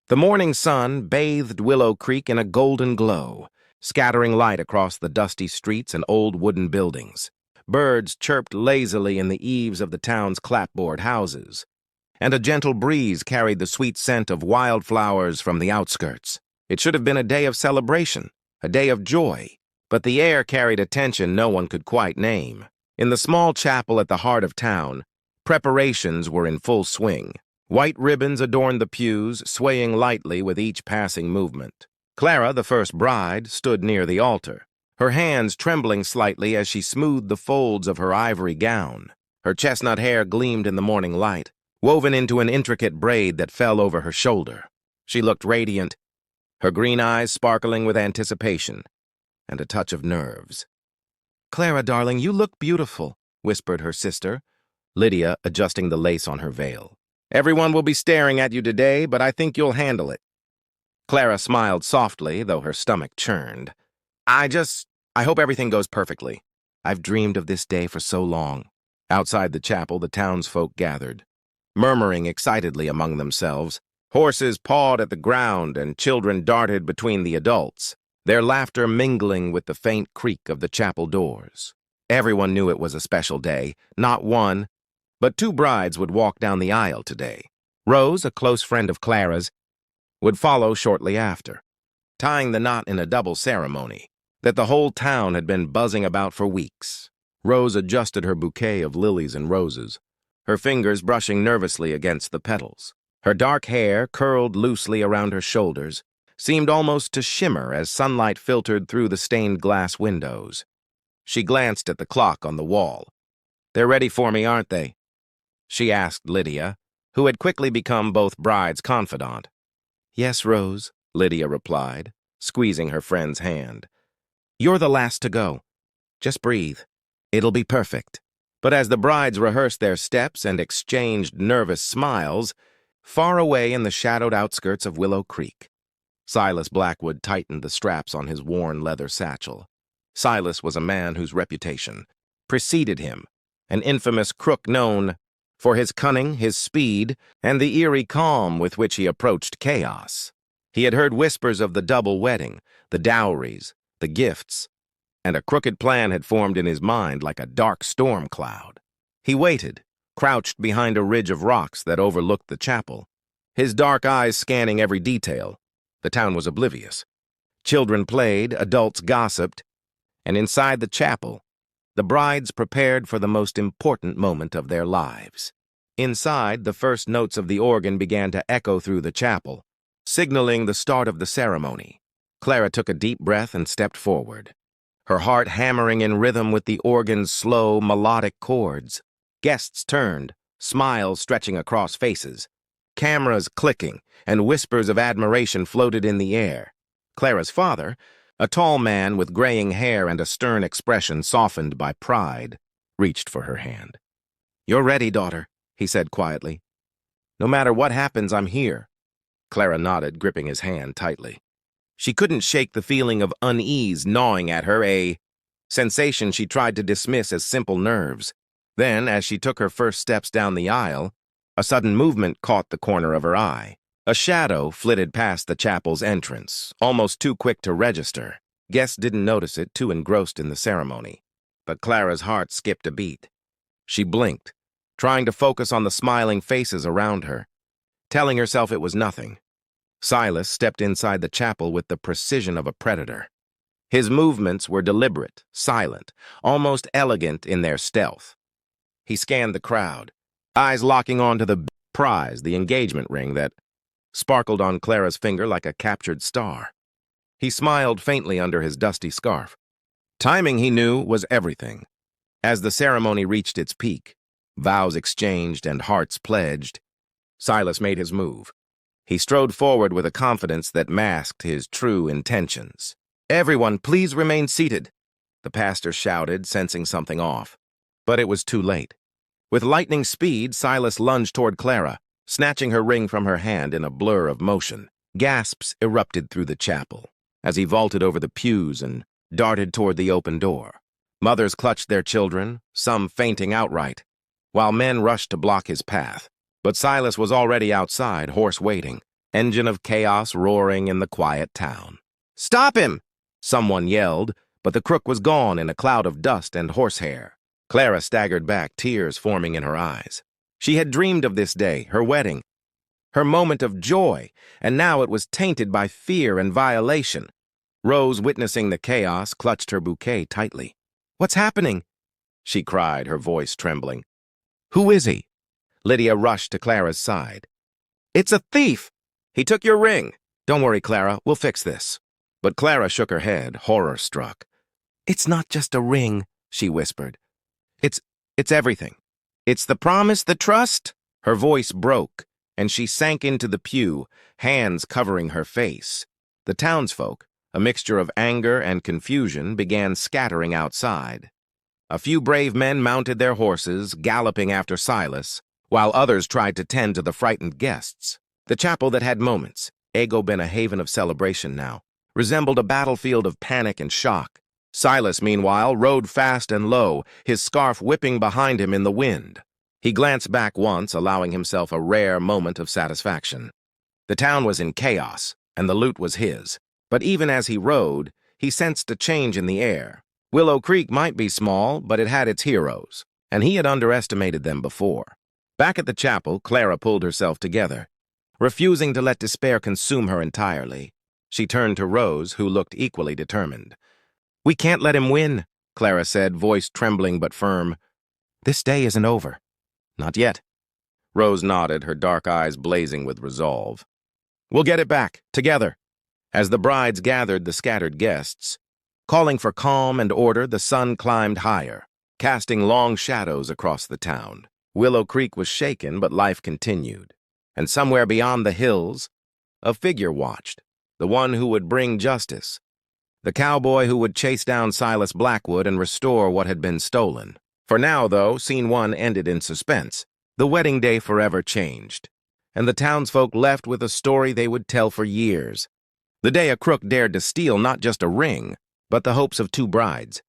The morning sun bathed Willow Creek in a golden glow, scattering light across the dusty streets and old wooden buildings. Birds chirped lazily in the eaves of the town's clapboard houses, and a gentle breeze carried the sweet scent of wildflowers from the outskirts. It should have been a day of celebration, a day of joy, but the air carried a tension no one could quite name. In the small chapel at the heart of town, preparations were in full swing. White ribbons adorned the pews, swaying lightly with each passing movement. Clara, the first bride, stood near the altar, her hands trembling slightly as she smoothed the folds of her ivory gown. Her chestnut hair gleamed in the morning light, woven into an intricate braid that fell over her shoulder. She looked radiant, her green eyes sparkling with anticipation and a touch of nerves. "Clara, darling, you look beautiful," whispered her sister, Lydia adjusting the lace on her veil. "Everyone will be staring at you today, but I think you'll handle it." Clara smiled softly, though her stomach churned. I hope everything goes perfectly. I've dreamed of this day for so long." Outside the chapel, the townsfolk gathered, murmuring excitedly among themselves. Horses pawed at the ground, and children darted between the adults, their laughter mingling with the faint creak of the chapel doors. Everyone knew it was a special day. Not one, but two brides would walk down the aisle today. Rose, a close friend of Clara's, would follow shortly after, tying the knot in a double ceremony that the whole town had been buzzing about for weeks. Rose adjusted her bouquet of lilies and roses, her fingers brushing nervously against the petals. Her dark hair, curled loosely around her shoulders, seemed almost to shimmer as sunlight filtered through the stained glass windows. She glanced at the clock on the wall. "They're ready for me, aren't they?" she asked Lydia, who had quickly become both brides' confidant. "Yes, Rose," Lydia replied, squeezing her friend's hand. "You're the last to go. Just breathe. It'll be perfect." But as the brides rehearsed their steps and exchanged nervous smiles, far away in the shadowed outskirts of Willow Creek, Silas Blackwood tightened the straps on his worn leather satchel. Silas was a man whose reputation preceded him, an infamous crook known for his cunning, his speed, and the eerie calm with which he approached chaos. He had heard whispers of the double wedding, the dowries, the gifts, and a crooked plan had formed in his mind like a dark storm cloud. He waited, crouched behind a ridge of rocks that overlooked the chapel, his dark eyes scanning every detail. The town was oblivious. Children played, adults gossiped, and inside the chapel, the brides prepared for the most important moment of their lives. Inside, the first notes of the organ began to echo through the chapel, signaling the start of the ceremony. Clara took a deep breath and stepped forward, her heart hammering in rhythm with the organ's slow, melodic chords. Guests turned, smiles stretching across faces, cameras clicking, and whispers of admiration floated in the air. Clara's father, a tall man with graying hair and a stern expression softened by pride, reached for her hand. "You're ready, daughter," he said quietly. "No matter what happens, I'm here." Clara nodded, gripping his hand tightly. She couldn't shake the feeling of unease gnawing at her, a sensation she tried to dismiss as simple nerves. Then, as she took her first steps down the aisle, a sudden movement caught the corner of her eye. A shadow flitted past the chapel's entrance, almost too quick to register. Guests didn't notice it, too engrossed in the ceremony. But Clara's heart skipped a beat. She blinked, trying to focus on the smiling faces around her, telling herself it was nothing. Silas stepped inside the chapel with the precision of a predator. His movements were deliberate, silent, almost elegant in their stealth. He scanned the crowd, eyes locking onto the prize, the engagement ring that sparkled on Clara's finger like a captured star. He smiled faintly under his dusty scarf. Timing, he knew, was everything. As the ceremony reached its peak, vows exchanged and hearts pledged, Silas made his move. He strode forward with a confidence that masked his true intentions. "Everyone, please remain seated," the pastor shouted, sensing something off. But it was too late. With lightning speed, Silas lunged toward Clara, snatching her ring from her hand in a blur of motion. Gasps erupted through the chapel as he vaulted over the pews and darted toward the open door. Mothers clutched their children, some fainting outright, while men rushed to block his path. But Silas was already outside, horse waiting. engine of chaos roaring in the quiet town. "Stop him!" someone yelled, but the crook was gone in a cloud of dust and horsehair. Clara staggered back, tears forming in her eyes. She had dreamed of this day, her wedding, her moment of joy, and now it was tainted by fear and violation. Rose, witnessing the chaos, clutched her bouquet tightly. "What's happening?" she cried, her voice trembling. "Who is he?" Lydia rushed to Clara's side. "It's a thief! He took your ring. Don't worry, Clara, we'll fix this." But Clara shook her head, horror-struck. "It's not just a ring," she whispered. It's everything. It's the promise, the trust." Her voice broke, and she sank into the pew, hands covering her face. The townsfolk, a mixture of anger and confusion, began scattering outside. A few brave men mounted their horses, galloping after Silas, while others tried to tend to the frightened guests. The chapel that had moments, been a haven of celebration now, resembled a battlefield of panic and shock. Silas, meanwhile, rode fast and low, his scarf whipping behind him in the wind. He glanced back once, allowing himself a rare moment of satisfaction. The town was in chaos, and the loot was his. But even as he rode, he sensed a change in the air. Willow Creek might be small, but it had its heroes, and he had underestimated them before. Back at the chapel, Clara pulled herself together, refusing to let despair consume her entirely. She turned to Rose, who looked equally determined. "We can't let him win," Clara said, voice trembling but firm. "This day isn't over." "Not yet." Rose nodded, her dark eyes blazing with resolve. "We'll get it back, together." As the brides gathered the scattered guests, calling for calm and order, the sun climbed higher, casting long shadows across the town. Willow Creek was shaken, but life continued. And somewhere beyond the hills, a figure watched, the one who would bring justice. The cowboy who would chase down Silas Blackwood and restore what had been stolen. For now, though, scene one ended in suspense. The wedding day forever changed, and the townsfolk left with a story they would tell for years. The day a crook dared to steal not just a ring, but the hopes of two brides.